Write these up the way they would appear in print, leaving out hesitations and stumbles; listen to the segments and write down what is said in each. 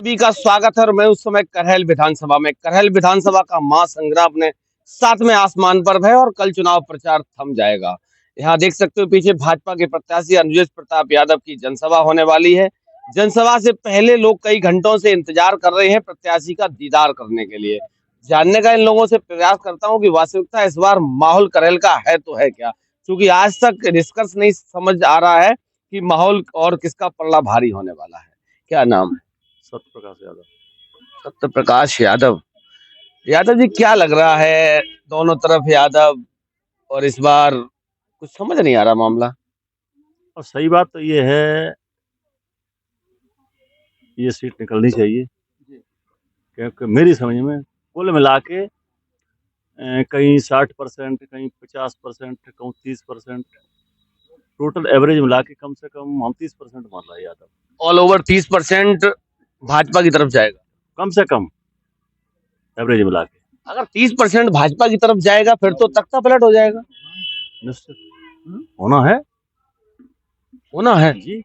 सभी का स्वागत है और मैं उस समय करहल विधानसभा का महासंग्राम अपने सातवें आसमान पर है और कल चुनाव प्रचार थम जाएगा। यहाँ देख सकते हो पीछे भाजपा के प्रत्याशी अनुजेश प्रताप यादव की जनसभा होने वाली है। जनसभा से पहले लोग कई घंटों से इंतजार कर रहे हैं प्रत्याशी का दीदार करने के लिए। जानने का इन लोगों से प्रयास करता हूँ कि वास्तविकता इस बार माहौल करहल का है तो है क्या, क्योंकि आज तक निष्कर्ष नहीं समझ आ रहा है कि माहौल और किसका पलड़ा भारी होने वाला है। क्या नाम है? सत्य प्रकाश यादव। सत्य प्रकाश यादव। यादव जी, क्या लग रहा है? दोनों तरफ यादव और इस बार कुछ समझ नहीं आ रहा मामला। और सही बात तो ये है, ये सीट निकलनी चाहिए, क्योंकि मेरी समझ में कुल मिला के कहीं 60%, कहीं 50%, कहीं 30%, टोटल एवरेज मिला के कम से कम हम 30% मान रहा है यादव। ऑल ओवर 30% भाजपा की तरफ जाएगा, कम से कम एवरेज मिला के। अगर 30% भाजपा की तरफ जाएगा फिर तो तख्ता पलट हो जाएगा। निश्चित होना है जी।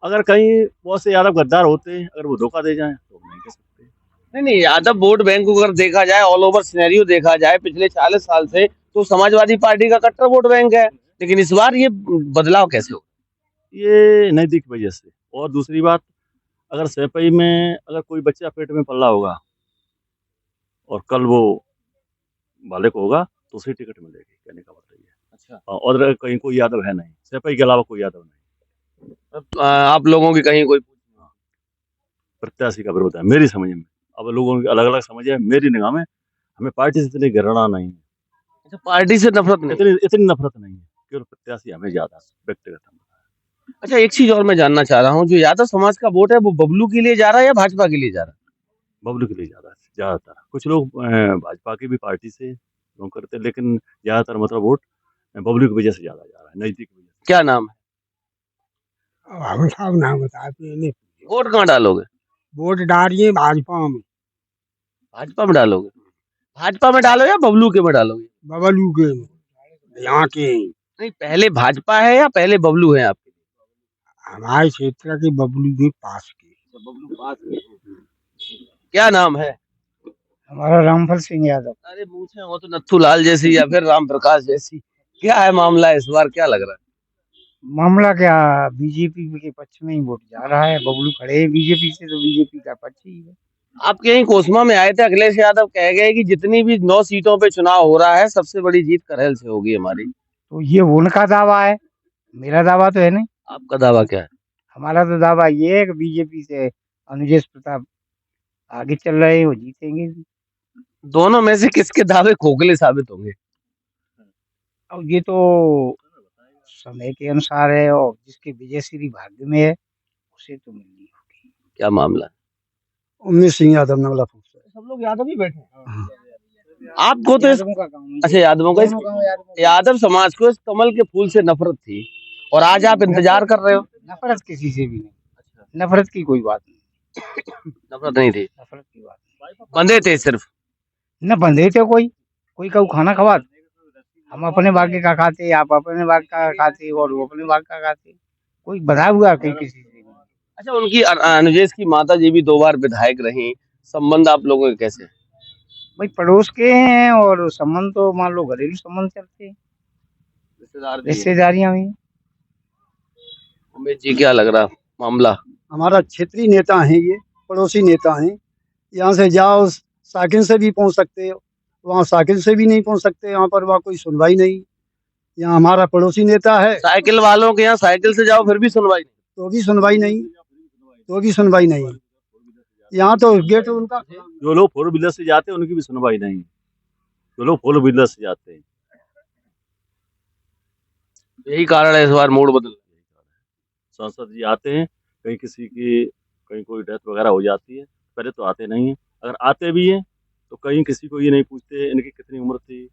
अगर कहीं बहुत से यादव गद्दार होते, अगर वो धोखा दे जाएं तो नहीं कह सकते। नहीं, यादव वोट बैंक को अगर देखा जाए, ऑल ओवर सिनेरियो देखा जाए पिछले 40 साल से, तो समाजवादी पार्टी का कट्टर वोट बैंक है। लेकिन इस बार ये बदलाव कैसे हो? ये नजदीक की वजह से। और दूसरी बात, अगर सैपई में अगर कोई बच्चा पेट में पल रहा होगा और कल वो बालक होगा तो उसे टिकट मिलेगी, कहने का मतलब ये। अच्छा। और कहीं कोई यादव है नहीं, सैपई के अलावा कोई यादव नहीं। आप लोगों की कहीं कोई प्रत्याशी का विरोध है मेरी समझ में। अब लोगों की अलग अलग समझ है, मेरी निगाह में हमें पार्टी से इतनी घृणा नहीं है। अच्छा, पार्टी से नफरत नहीं? इतनी नफरत नहीं है, केवल प्रत्याशी हमें ज्यादा व्यक्तिगत। अच्छा, एक चीज और मैं जानना चाह रहा हूँ, जो यादव समाज का वोट है वो बबलू के लिए जा रहा है या भाजपा के लिए जा रहा है? बबलू के लिए ज्यादातर। कुछ लोग भाजपा की भी पार्टी से लोग करते, लेकिन ज्यादातर मतलब वोट बबलू की वजह से ज्यादा जा रहा है, नजदीक की वजह से। क्या नाम है? हम साहब नाम बताते। वोट कहाँ डालोगे? वोट डालिए भाजपा में। भाजपा में डालोगे? भाजपा में डालो या बबलू के में डालोगे? बबलू के यहाँ के नहीं, पहले भाजपा है या पहले बबलू है आपके? हमारे क्षेत्र के बबलू के पास के। बबलू पास के। क्या नाम है? हमारा रामफल सिंह यादव। अरे पूछे वो तो नत्थू लाल जैसी या फिर राम प्रकाश जैसी। क्या है मामला इस बार, क्या लग रहा है? मामला क्या, बीजेपी के पक्ष में ही वोट जा रहा है। बबलू खड़े हैं बीजेपी से, तो बीजेपी का पक्ष ही है। आप कहीं कोसमा में आए थे, अखिलेश यादव कह गए कि जितनी भी 9 सीटों पे चुनाव हो रहा है सबसे बड़ी जीत करहल से होगी हमारी। तो ये उनका दावा है, मेरा दावा तो है नहीं। आपका दावा क्या है? हमारा तो दावा ये है कि बीजेपी से अनुजेश प्रताप आगे चल रहे हैं, वो जीतेंगे भी। दोनों में से किसके दावे खोखले साबित होंगे? अब ये तो समय के अनुसार है, और जिसके विजयश्री भाग्य में है उसे तो मिलनी होगी। क्या मामला है? उमेश सिंह यादव नवला फूल से। सब लोग यादव ही बैठे हैं। हाँ। आपको तो यादवों का काम है। अच्छा, यादवों का यादव यादव समाज को इस कमल के फूल से नफरत थी और आज आप इंतजार कर रहे हो। नफरत किसी से भी नहीं, नफरत की कोई बात नहीं। नफरत नहीं थी, नफरत की बात नहीं। बंधे थे सिर्फ। न बंधे थे, कोई का खाना खवा। हम अपने भाग्य का खाते, आप अपने भाग्य का खाते और वो अपने भाग्य का खाते। कोई बधा हुआ कहीं किसी से नहीं। अच्छा, उनकी अनुजेश की माता जी भी 2 बार विधायक रही, संबंध आप लोगों के कैसे? भाई पड़ोस के हैं, और संबंध तो मान लो घरेलू संबंध चलते हैं, रिश्तेदारियां हुई। उमेश जी, क्या लग रहा मामला? हमारा क्षेत्रीय नेता है, ये पड़ोसी नेता हैं। यहाँ से जाओ साइकिल से भी पहुँच सकते हो, वहाँ साइकिल से भी नहीं पहुँच सकते, यहाँ पर वहाँ कोई सुनवाई नहीं। यहाँ हमारा पड़ोसी नेता है, साइकिल वालों के यहाँ साइकिल से जाओ फिर भी सुनवाई नहीं? तो भी सुनवाई नहीं, तो भी सुनवाई नहीं। यहाँ तो गेट उनका। जो लोग फोर व्हीलर से जाते हैं उनकी भी सुनवाई नहीं, जो लोग फोर व्हीलर से जाते हैं। यही कारण है इस बार मूड बदल। सांसद जी आते हैं, कहीं कोई डेथ वगैरह हो जाती है, पहले तो आते नहीं है। अगर आते भी हैं तो कहीं किसी को ये नहीं पूछते इनकी कितनी उम्र थी,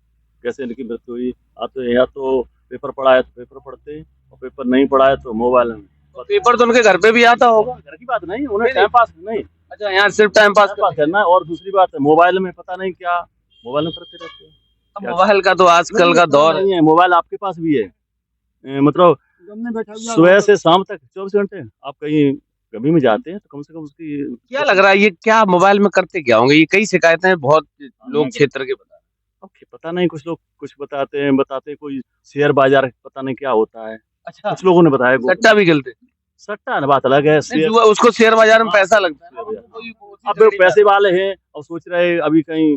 कैसे इनकी मृत्यु हुई। आते या तो पेपर पढ़ा है तो पेपर पढ़ते हैं, और पेपर नहीं पढ़ा है तो मोबाइल में। पेपर तो उनके घर पे भी आता होगा। घर की बात नहीं, उन्हें टाइम पास नहीं। अच्छा, यहाँ सिर्फ टाइम पास करना है। और दूसरी बात है, मोबाइल में पता नहीं क्या मोबाइल में पढ़ते रहते हैं। मोबाइल का तो आजकल का दौर नहीं है, मोबाइल आपके पास भी है। मतलब सुबह से शाम तक 24 घंटे आप कहीं कभी में जाते हैं तो कम से कम उसकी क्या लग रहा है ये क्या मोबाइल में करते क्या होंगे? ये कई शिकायतें हैं बहुत लोग क्षेत्र के बता अब पता नहीं, कुछ लोग कुछ बताते हैं कोई शेयर बाजार पता नहीं क्या होता है, अच्छा, कुछ लोगों ने बताया। सट्टा भी खेलते हैं? सट्टा ना बात अलग है, नहीं, शेयर जुआ उसको शेयर बाजार में पैसा लगता है ना, शेयर उनको कोई अब वो पैसे वाले हैं और सोच रहे हैं अभी कहीं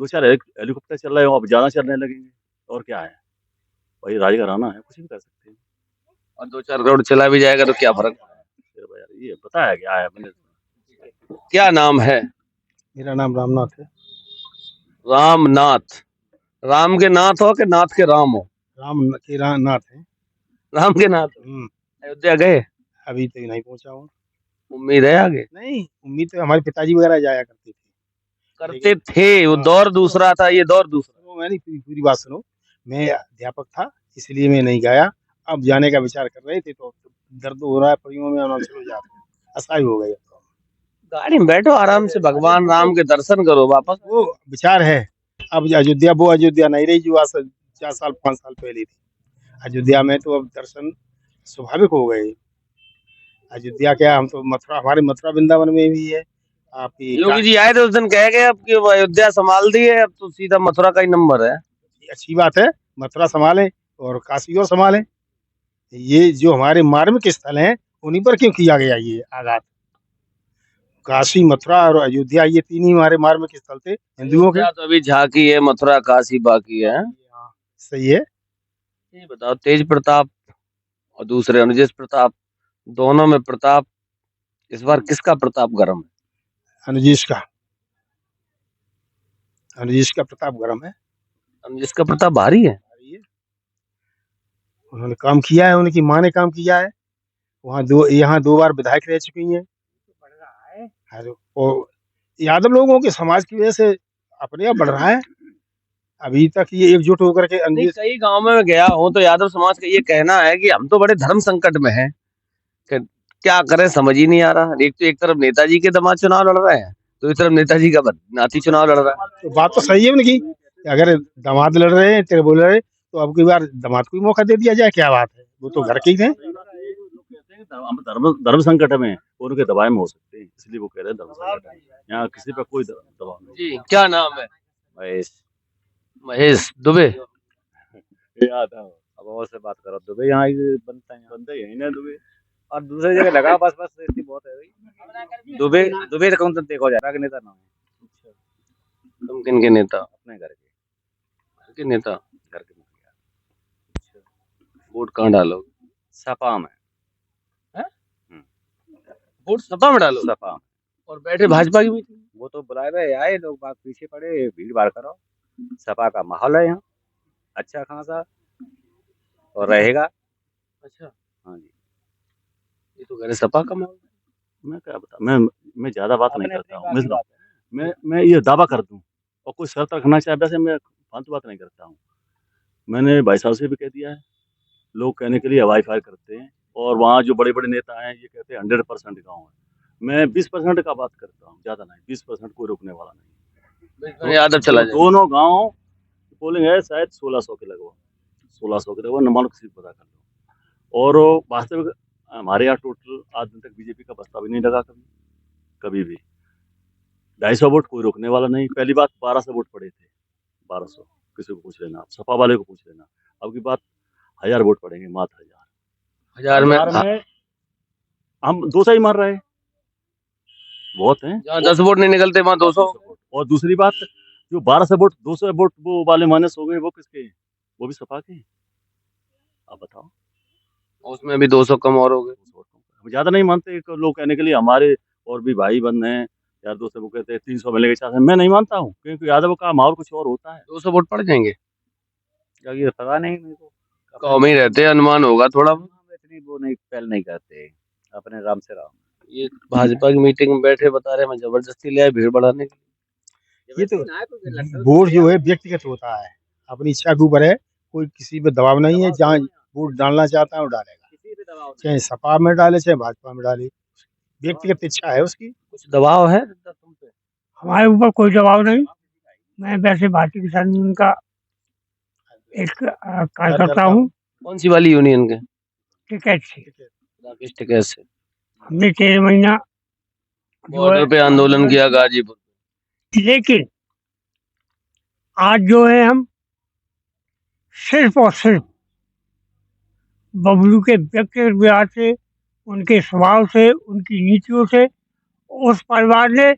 2-4 हेलीकॉप्टर चल रहे हो, अब ज्यादा चलने लगेंगे, और क्या है, भाई राज घराना है, कुछ भी कर सकते हैं। और 2-4 करोड़ चला भी जाएगा तो क्या फर्क? शेयर बाजार ये पता है क्या है मैंने। क्या नाम है? मेरा नाम रामनाथ है। रामनाथ। राम के नाथ हो कि नाथ के राम हो? नाथ है। राम के नाथ। अयोध्या गए? अभी तक नहीं पहुंचा हूँ। उम्मीद है आगे? नहीं, उम्मीद तो हमारे पिताजी वगैरह जाया करते थे। वो दौर दूसरा था, ये दौर दूसरा। सुनो, मैंने पूरी बात सुनो। मैं अध्यापक था, इसलिए मैं नहीं गया। अब जाने का विचार कर रहे थे तो दर्द हो रहा है परियों में, चलो जाते हैं। असहाय हो गए। गाड़ी में बैठो आराम से, भगवान राम के दर्शन करो वापस। वो विचार है। अब अयोध्या नहीं रही जो आज 4 साल 5 साल पहले थी। अयोध्या में तो अब दर्शन स्वाभाविक हो गए। अयोध्या क्या, हम तो मथुरा, हमारे मथुरा वृंदावन में भी है आपकी। योगी जी आए थे उस दिन, कह गए अब कि वो अयोध्या संभाल दी है, अब तो सीधा मथुरा का ही नंबर है। अच्छी बात है, मथुरा संभाले और काशी और संभाले। ये जो हमारे मार्मिक स्थल हैं उन्हीं पर क्यों किया गया ये आघात? काशी, मथुरा और अयोध्या, ये 3 ही हमारे मार्मिक स्थल थे हिंदुओं के। तो अभी झांकी है, मथुरा काशी बाकी है। सही है। ये बताओ, तेज प्रताप और दूसरे अनुजेश प्रताप, दोनों में प्रताप इस बार किसका प्रताप गर्म है? अनुजेश का प्रताप गर्म है। अनुजेश का प्रताप भारी है। उन्होंने काम किया है, उनकी माँ ने काम किया है। यहाँ 2 बार विधायक रह चुकी हैं। और यादव लोगों के समाज की वजह से अपने आप बढ़ रहा है। अभी तक ये एकजुट होकर के नहीं, कई गांव में मैं गया हूँ तो यादव समाज का ये कहना है कि हम तो बड़े धर्म संकट में हैं, क्या करें समझ ही नहीं आ रहा। एक तरफ नेताजी के दामाद चुनाव लड़ रहे हैं, तो एक तरफ नेताजी का नाती चुनाव लड़ रहा है। तो बात तो सही है उनकी। अगर दामाद लड़ रहे हैं, तेरे बोल रहे, तो अब की बार दामाद को भी मौका दे दिया जाए, क्या बात है? वो तो घर के ही थे। हम धर्म संकट में उनके दबाव में हो सकते हैं, इसलिए वो कह रहे हैं धर्म संकट है। यहाँ किसी पर कोई दबाव नहीं। जी, क्या नाम है? महेश। महेश दुबे। याद है, अब और से बात करो, दुबे यहाँ बनते यही ना दुबे, और दूसरी जगह लगा बस इतनी बहुत है भाई। दुबे तो कौन सा देखो जा रहा नेता नाम है। तुम किन के नेता? अपने घर के नेता। के मुखिया। वोट कहाँ डालोगे? सपा में। वोट सपा में डालो? सपा में। और बैठे भाजपा की मीटिंग? वो तो बुलाए हुए आए लोग, बाग पीछे पड़े, भीड़ भाड़ करो। सपा का माहौल है यहाँ अच्छा खासा, और रहेगा। अच्छा, हाँ जी। ये तो कह रहे सपा का माहौल। मैं क्या बता, मैं ज्यादा बात नहीं करता हूँ। मैं ये दावा कर दूं और कोई शर्त रखना चाहे, वैसे मैं फालतू बात नहीं करता हूँ। मैंने भाई साहब से भी कह दिया है, लोग कहने के लिए हवाई फायर करते हैं, और वहाँ जो बड़े बड़े नेता हैं ये कहते हैं 100% गाँव है। मैं 20% का बात करता हूँ, ज्यादा नहीं। 20% कोई रुकने वाला नहीं। यादव चला जाए। दोनों गाँव पोलिंग है शायद 1600 के लगभग, 1600 के लगभग, न मानो किसी को पता कर लो। और वास्तविक हमारे यहाँ टोटल आज दिन तक बीजेपी का बस्ता भी नहीं लगा कभी भी। 250 वोट कोई रोकने वाला नहीं। पहली बात 1200 वोट पड़े थे, 1200, किसी को पूछ लेना, आप सपा वाले को पूछ लेना। अब की बात 1000 वोट पड़ेंगे, मात्र 1000 में हम 200 ही मार रहे हैं, बहुत हैं। जहाँ 10 वोट नहीं निकलते वहाँ 200। और दूसरी बात, जो 1200 वोट 200 वोट वो वाले माइनस हो गए, वो किसके? वो भी सपा के। आप बताओ, उसमें भी 200 कम और हो गए। हम ज्यादा नहीं मानते लोग कहने के लिए, हमारे और भी भाई बंद हैं यार, दोस्तों को कहते हैं 300 मिलेगा 400। मैं नहीं मानता हूँ, क्योंकि यादव का माहौल कुछ और होता है। 200 वोट पड़ जाएंगे, ये पता नहीं मेरे को, कौम ही रहते, अनुमान होगा थोड़ा। इतनी वो नहीं पहल नहीं करते, अपने राम से राम। ये भाजपा की मीटिंग में बैठे बता रहे मैं जबरदस्ती ले आए भीड़ बढ़ाने के लिए। ये तो वोट जो है व्यक्तिगत होता है, अपनी इच्छा के ऊपर है। कोई किसी पे दबाव नहीं है। जहाँ वोट डालना चाहता है वो डालेगा, चाहे सपा में डाले चाहे भाजपा में डाले, व्यक्तिगत इच्छा है उसकी। कुछ दबाव है तुम पे? हमारे ऊपर कोई दबाव नहीं। मैं वैसे भारतीय किसान यूनियन का एक कार्यकर्ता हूँ। कौन सी वाली यूनियन के? टिकट से राकेश टिकैत से। हमने 13 महीना जो है, बॉर्डर पे आंदोलन किया गाजीपुर। लेकिन आज जो है हम सिर्फ और सिर्फ बबलू के व्यक्तिगत व्यवहार से, उनके स्वभाव से, उनकी नीतियों से, उस परिवार ने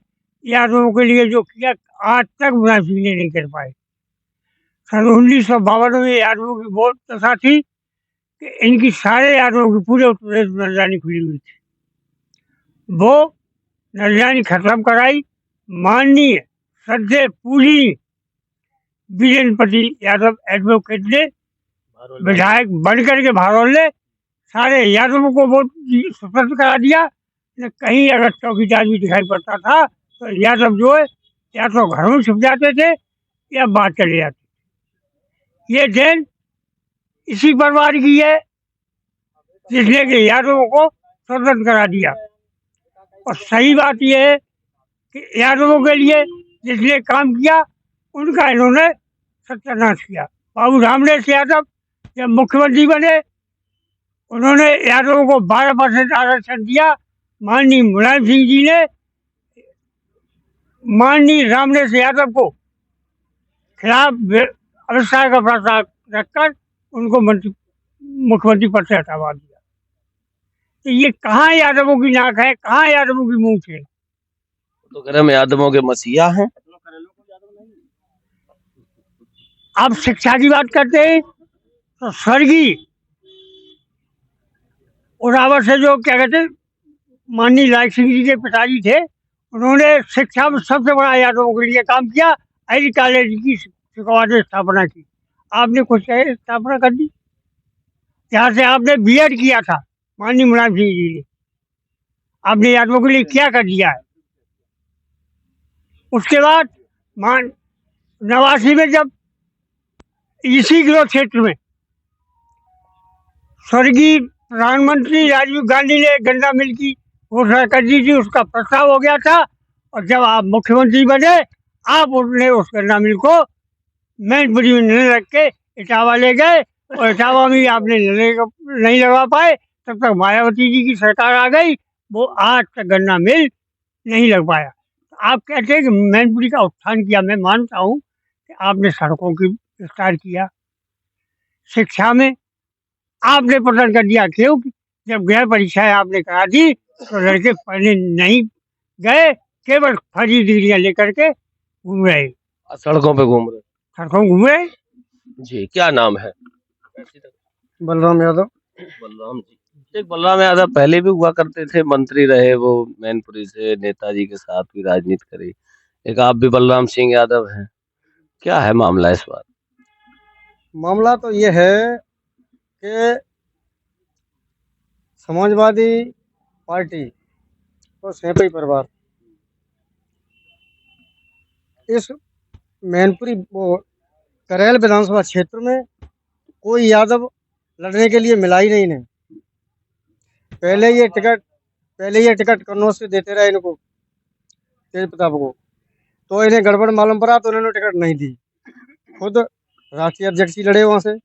यादवों के लिए जो किया आज तक मुलायम सिंह ने नहीं कर पाए। सन 1952 में यादवों की बहुत दशा थी कि इनकी सारे यादवों की पूरे उत्तर प्रदेश में नजरानी खुली हुई थी। वो नजरानी खत्म कराई माननीय श्रद्धेय पूजनीय वीरेंद्र पटेल यादव एडवोकेट ने विधायक बन करके भारोल ने सारे यादवों को वोट सुपुर्द करा दिया। न कहीं अगर चौकीदार भी दिखाई पड़ता था तो यादव जो है या तो घर में छुप जाते थे या बाहर चले जाते थे। ये देन इसी परिवार की है जिसने कि यादवों को स्वतंत्र करा दिया। और सही बात यह है कि यादवों के लिए जिसने काम किया उनका इन्होंने सत्यानाश किया। बाबू रामदेव यादव जब मुख्यमंत्री बने उन्होंने यादवों को 12% आरक्षण दिया। माननीय मुलायम सिंह जी ने माननीय रामदेव यादव को खिलाफ अविश्वास का प्रस्ताव रखकर उनको मुख्यमंत्री पद से हटवा दिया। तो ये कहाँ यादवों की नाक है, कहाँ यादवों की मूंछ है? तो कह रहे हम यादवों के मसीहा हैं। आप शिक्षा की बात करते हैं तो स्वर्गीय उरावर से जो क्या कहते हैं माननीय लाल सिंह जी के पिताजी थे, उन्होंने शिक्षा में सबसे बड़ा यादवों के लिए काम किया। आई कॉलेज की शिकवा ने स्थापना की। आपने कुछ स्थापना कर दी जहाँ से आपने बीएड किया था माननीय मुलायम सिंह जी ने। आपने यादवों के लिए क्या कर दिया है? उसके बाद 89 में जब इसी गिरोह क्षेत्र में स्वर्गीय प्रधानमंत्री राजीव गांधी ने गन्ना मिल की घोषणा कर दी थी, उसका प्रस्ताव हो गया था। और जब आप मुख्यमंत्री बने आपने उस गन्ना मिल को मैनपुरी में नहीं रख के इटावा ले गए और इटावा में आपने नहीं लगा पाए। तब तक मायावती जी की सरकार आ गई, वो आज तक गन्ना मिल नहीं लग पाया। आप कहते हैं कि मैनपुरी का उत्थान किया। मैं मानता हूँ कि आपने सड़कों की विस्तार किया, शिक्षा में आपने पसंद कर दिया। क्योंकि जब गृह परीक्षाएं आपने करा दी तो लड़के पढ़ने नहीं गए, केवल फर्जी डिग्रियां लेकर के घूम रहे, सड़कों पे घूम रहे। सड़कों घूम रहे। जी क्या नाम है? बलराम यादव। बलराम जी। एक बलराम यादव पहले भी हुआ करते थे, मंत्री रहे वो मैनपुरी से, नेताजी के साथ भी राजनीति करी। एक आप भी बलराम सिंह यादव हैं, क्या है मामला इस बार? मामला तो ये है कि समाजवादी पार्टी और सैंपई परिवार इस मैनपुरी करेल विधानसभा क्षेत्र में कोई यादव लड़ने के लिए मिला ही नहीं ने। पहले ये टिकट कन्नौज से देते रहे इनको, तेज प्रताप को, तो इन्हें गड़बड़ मालूम पड़ा तो इन्होंने टिकट नहीं दी। खुद राष्ट्रीय अध्यक्ष ही लड़े वहाँ से।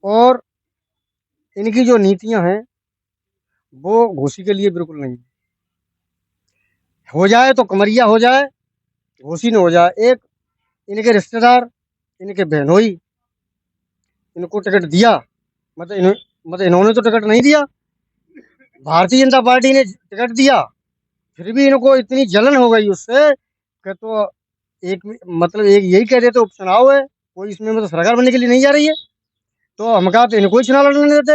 और इनकी जो नीतियां हैं वो घोसी के लिए बिल्कुल नहीं। हो जाए तो कमरिया हो जाए, घोसी न हो जाए। एक इनके रिश्तेदार, इनके बहनोई इनको टिकट दिया, मतलब इन्होंने तो टिकट नहीं दिया, भारतीय जनता पार्टी ने टिकट दिया। फिर भी इनको इतनी जलन हो गई उससे कि तो एक यही कह देते उपचुनाव है, कोई इसमें मतलब सरकार बनने के लिए नहीं जा रही है। तो हम कहा तो इनको ही चुनाव लड़ने देते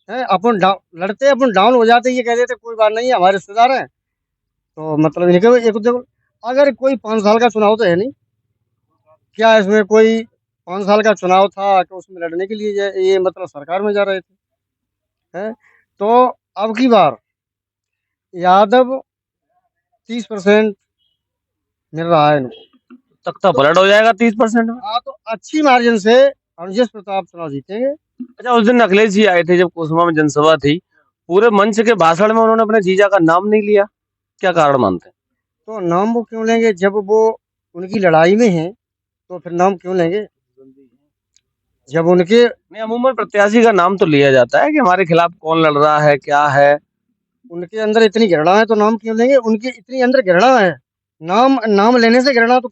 हैं, अपन लड़ते अपन डाउन हो जाते, ये कह देते कोई बात नहीं है हमारे रिश्तेदार हैं। तो मतलब इनके एक अगर कोई 5 साल का चुनाव तो है नहीं क्या, इसमें कोई 5 साल का चुनाव था कि उसमें लड़ने के लिए ये मतलब सरकार में जा रहे थे, हैं? तो अब की बार यादव 30% मिल रहा है इनको। तख्ता पलट हो जाएगा 30% में। हाँ, तो अच्छी मार्जिन से अनुजेश प्रताप चुनाव जीतेंगे। अच्छा, उस दिन अखिलेश जी आए थे जब कोसमा में जनसभा थी, पूरे मंच के भाषण में उन्होंने अपने जीजा का नाम नहीं लिया, क्या कारण मानते हैं? तो नाम वो क्यों लेंगे जब वो उनकी लड़ाई में है, तो फिर नाम क्यों लेंगे जब उनके नहीं, अमूमन प्रत्याशी का नाम तो लिया जाता है कि हमारे खिलाफ कौन लड़ रहा है, क्या है। उनके अंदर इतनी घृणा है तो नाम क्यों लेंगे? उनकी इतनी अंदर घृणा है, नाम लेने से घृणा तो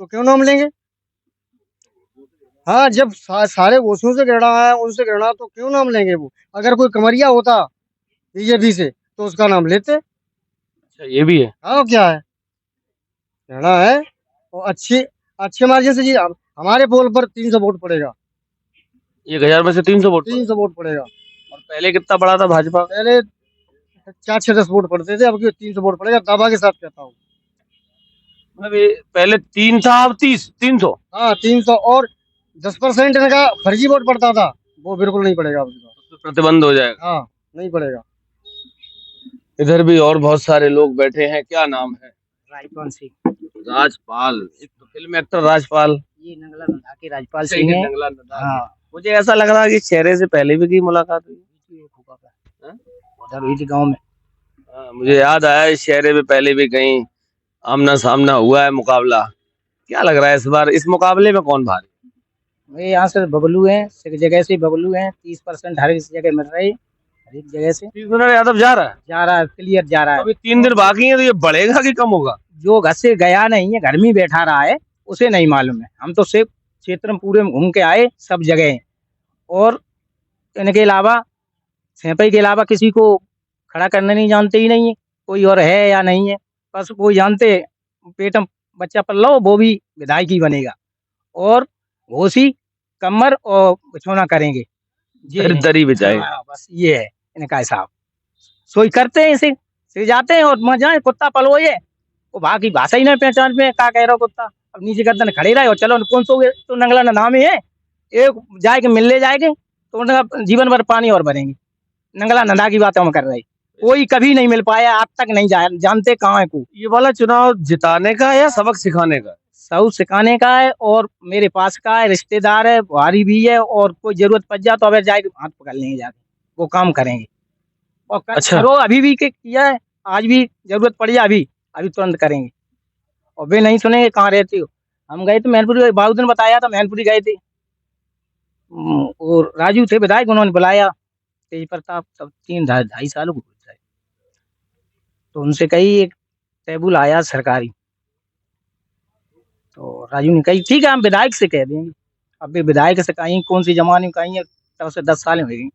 क्यों नाम लेंगे? हाँ, जब सारे ओशों से घृणा है, उनसे घृणा तो क्यों नाम लेंगे वो? अगर कोई कमरिया होता बीजेपी से तो उसका नाम लेते। अच्छा, ये भी है। हाँ, क्या है? घृणा है और अच्छे मार्जिन से जी हमारे पोल पर 300 वोट पड़ेगा। 1000 में से 300 वोट 300 वोट पड़ेगा। और पहले कितना पड़ा था भाजपा? पहले 4-6-10 वोट पड़ते थे, अब 300 वोट पड़ेगा, दावा के साथ कहता हूँ। मतलब ये पहले 3 था, अब 300। हाँ, 300 और 10% इनका फर्जी वोट पड़ता था, वो बिल्कुल नहीं पड़ेगा अब। तो प्रतिबंध हो जाएगा। हाँ, नहीं पड़ेगा। इधर भी और बहुत सारे लोग बैठे हैं। क्या नाम है? राजपाल सिंह, राजपाल। एक तो फिल्म एक्टर राजपाल। ये नंगला नंदा के राजपाल सही सिंह है, है। नंगला नदाफ। हाँ, मुझे ऐसा लग रहा है कि चेहरे से पहले भी की मुलाकात हुई। हाँ? उधर हुई थी गाँव में। हाँ, मुझे याद आया इस चेहरे पे पहले भी कहीं आमना सामना हुआ है मुकाबला। क्या लग रहा है इस बार इस मुकाबले में कौन भारी? भाई यहाँ से बबलू है, एक जगह से बबलू है, 30% हर इस जगह मिल रही, हर एक जगह से तीसरा यादव जा रहा है। क्लियर जा रहा है। अभी 3 दिन बाकी है, तो ये बढ़ेगा कि कम होगा? जो घर से गया नहीं है, घर में ही बैठा रहा है, उसे नहीं मालूम है। हम तो सिर्फ क्षेत्र में पूरे में घूम के आए सब जगह, और इनके अलावा सेपई के अलावा किसी को खड़ा करना नहीं जानते ही नहीं है, कोई और है या नहीं है। बस वो जानते पेट में बच्चा पल लो वो भी विधायक ही बनेगा, और घोसी कमर और बिछौना करेंगे, ये है। दरी बिछाएगा। हाँ, बस ये है इनका हिसाब। सोई करते हैं इसे, से जाते हैं और मजा है, कुत्ता पलो ये, वो बाकी भाषा ही नहीं पहचान में क्या कह रहा हो कुत्ता। अब नीचे गर्दन खड़े रहे और चलो कौन सो तो नंगला ना नाम ही है, एक जाएंगे मिलने जाएंगे तो उनका जीवन भर पानी और भरेंगे। नंगला नंदा की बात हम कर रहे, कोई कभी नहीं मिल पाया आज तक, नहीं जानते कहाँ है को। ये वाला चुनाव जिताने का है या सबक सिखाने का? सब सिखाने का है, और मेरे पास का है, रिश्तेदार है, भारी भी है, और कोई जरूरत पड़ जाए तो अगर जाके हाथ पकड़ लेंगे, जाके वो काम करेंगे। और अच्छा। करो अभी भी किया है, आज भी जरूरत पड़ जाए अभी तुरंत करेंगे। और वे नहीं सुनेंगे, कहाँ रहते हो? हम गए थे मैनपुरी, बाबू ने बताया था, मैनपुरी गए थे, और राजू थे विधायक, उन्होंने बुलाया, तेज प्रताप, सब 3-2.5 सालों को है। तो उनसे कही एक टेबुल आया सरकारी, तो राजू ने कही ठीक है हम विधायक से कह देंगे। अब भी विधायक से कहीं कौन सी जमाने में कहीं, तब से 10 साल हो गए,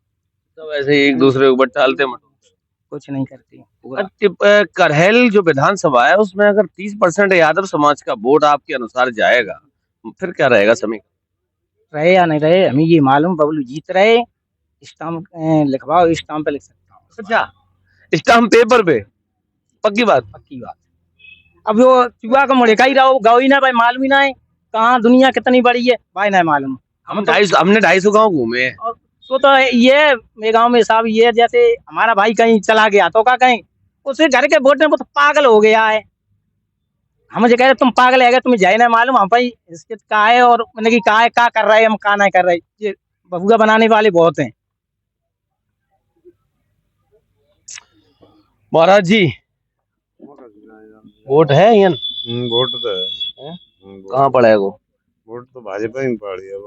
सब ऐसे ही एक दूसरे के ऊपर टालते मटोलते। कुछ नहीं करते पूरा। करहल जो विधानसभा है उसमें अगर 30% यादव समाज का वोट आपके अनुसार जाएगा, फिर क्या रहेगा समीकरण? रहे या नहीं रहे हमें ये मालूम, बबलू जीत रहे, स्टाम्प लिखवाओ, स्टाम्प पे लिख सकता हूँ। अच्छा, स्टाम्प पेपर पे? पक्की बात? पक्की बात। अब वो चुहा का मुड़े का ही रहो गाँव ही ना भाई, मालूम ही ना है कहाँ दुनिया कितनी बड़ी है भाई, नहीं मालूम। हमने 250 गांव घूमे हैं। और तो ये मेरे गांव में साहब, ये जैसे हमारा भाई कहीं चला गया तो का कहीं उसे घर के वोट में वो तो पागल हो गया है। हम मुझे कह रहे तुम पागल है, तुम्हें जाए ना मालूम हम भाई इसके का है, और मैंने की का है, का कर रहे हैं हम, का नहीं कर रहे। ये बबुआ बनाने वाले बहुत हैं। महाराज जी, वोट है यन? वोट तो है। कहाँ पड़ा है वो? वोट तो भाजपा ही पड़ी है।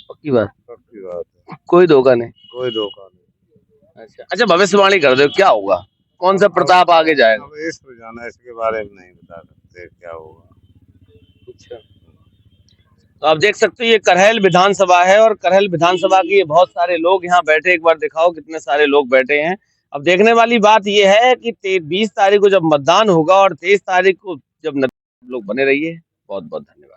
पक्की बात? पक्की बात है, कोई धोखा नहीं? कोई धोखा नहीं। अच्छा, भविष्यवाणी कर दो, क्या होगा? कौन सा प्रताप आगे जाएगा? अब इस पर जाना, इसके बारे में नहीं बता सकते क्या होगा। अच्छा, तो आप देख सकते हो ये करहल विधानसभा है, और करहल विधानसभा के बहुत सारे लोग यहाँ बैठे, एक बार दिखाओ कितने सारे लोग बैठे हैं। अब देखने वाली बात ये है कि 20 तारीख को जब मतदान होगा और 23 तारीख को जब लोग बने रहिए। बहुत बहुत धन्यवाद।